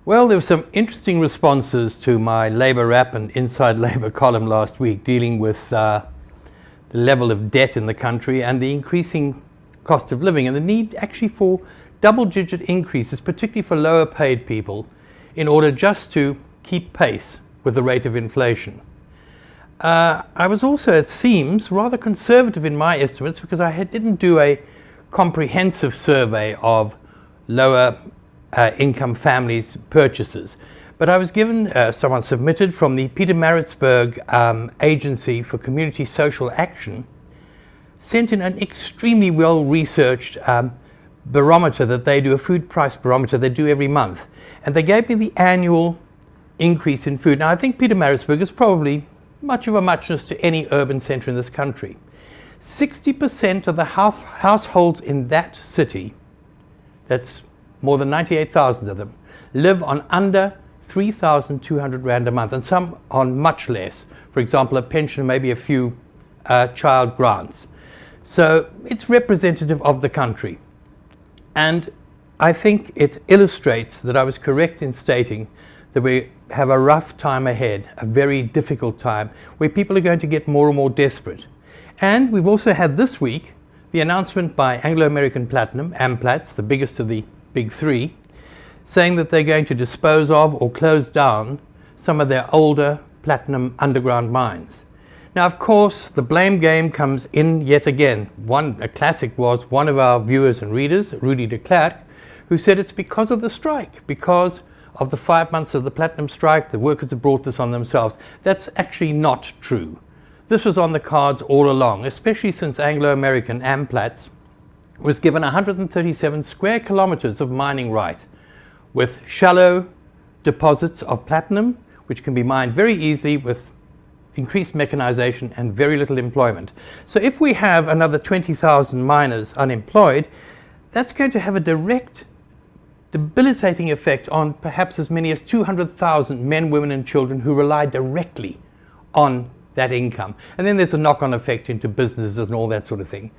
Well, there were some interesting responses to my Labour Wrap and Inside Labour column last week dealing with the level of debt in the country and the increasing cost of living and the need actually for double-digit increases, particularly for lower paid people, in order just to keep pace with the rate of inflation. I was also, it seems, rather conservative in my estimates because I didn't do a comprehensive survey of lower income families' purchases. But I was given, someone submitted from the Pietermaritzburg Agency for Community Social Action, sent in an extremely well-researched barometer that they do, a food price barometer they do every month. And they gave me the annual increase in food. Now, I think Pietermaritzburg is probably much of a muchness to any urban centre in this country. 60% of the households in that city, that's more than 98,000 of them, live on under 3,200 Rand a month, and some on much less. For example, a pension, maybe a few child grants. So it's representative of the country. And I think it illustrates that I was correct in stating that we have a rough time ahead, a very difficult time, where people are going to get more and more desperate. And we've also had this week the announcement by Anglo American Platinum, Amplats, the biggest of the big three, saying that they're going to dispose of or close down some of their older platinum underground mines. Now, of course, the blame game comes in yet again. A classic was one of our viewers and readers, Rudy de Klerk, who said it's because of the strike, because of the 5 months of the platinum strike, the workers have brought this on themselves. That's actually not true. This was on the cards all along, especially since Anglo American Amplats was given 137 square kilometers of mining right, with shallow deposits of platinum, which can be mined very easily with increased mechanization and very little employment. So if we have another 20,000 miners unemployed, that's going to have a direct debilitating effect on perhaps as many as 200,000 men, women and children who rely directly on that income. And then there's a knock-on effect into businesses and all that sort of thing.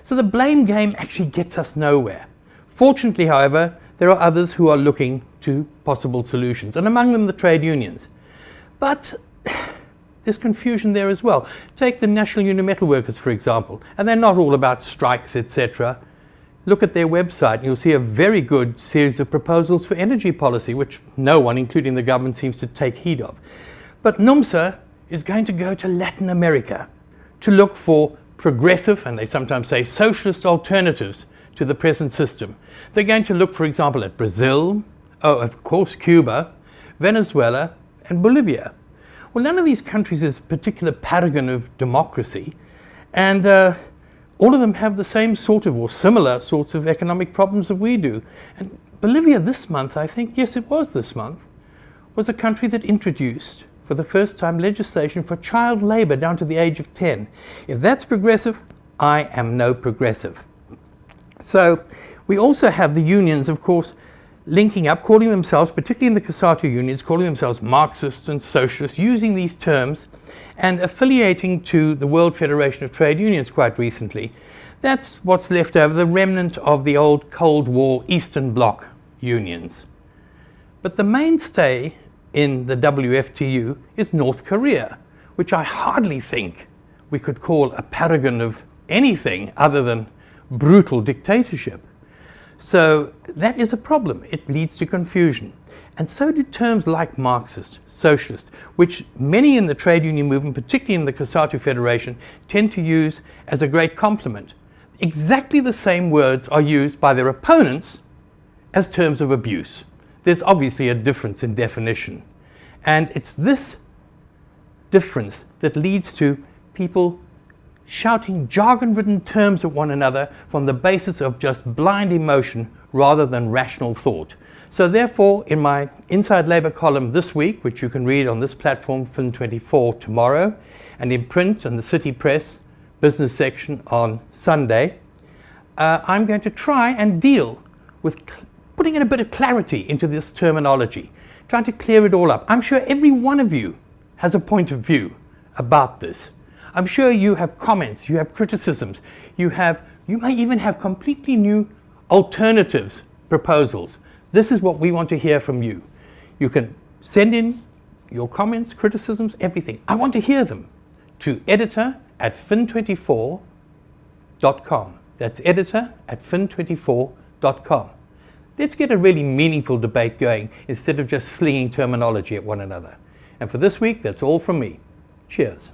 So the blame game actually gets us nowhere. Fortunately, however, there are others who are looking to possible solutions, and among them the trade unions. But there's confusion there as well. Take the National Union Metal Workers, for example, and they're not all about strikes, etc. Look at their website and you'll see a very good series of proposals for energy policy, which no one, including the government, seems to take heed of. But NUMSA is going to go to Latin America to look for progressive, and they sometimes say socialist alternatives to the present system. They're going to look, for example, at Brazil, of course Cuba, Venezuela and Bolivia. Well, none of these countries is a particular paragon of democracy, and all of them have the same sort of or similar sorts of economic problems that we do. And Bolivia this month, I think, yes it was this month, was a country that introduced for the first time legislation for child labor down to the age of 10. If that's progressive, I am no progressive. So we also have the unions, of course, linking up, calling themselves, particularly in the COSATU unions, calling themselves Marxists and socialists, using these terms and affiliating to the World Federation of Trade Unions quite recently. That's what's left over, the remnant of the old Cold War Eastern Bloc unions. But the mainstay in the WFTU is North Korea, which I hardly think we could call a paragon of anything other than brutal dictatorship. So that is a problem. It leads to confusion. And so do terms like Marxist, socialist, which many in the trade union movement, particularly in the COSATU Federation, tend to use as a great compliment. Exactly the same words are used by their opponents as terms of abuse. There's obviously a difference in definition. And it's this difference that leads to people shouting jargon-ridden terms at one another from the basis of just blind emotion rather than rational thought. So therefore, in my Inside Labour column this week, which you can read on this platform, Fin24, tomorrow, and in print and the City Press business section on Sunday, I'm going to try and deal with putting in a bit of clarity into this terminology, trying to clear it all up. I'm sure every one of you has a point of view about this. I'm sure you have comments, you have criticisms, you may even have completely new alternatives, proposals. This is what we want to hear from you. You can send in your comments, criticisms, everything. I want to hear them to editor@fin24.com. That's editor@fin24.com. Let's get a really meaningful debate going instead of just slinging terminology at one another. And for this week, that's all from me. Cheers.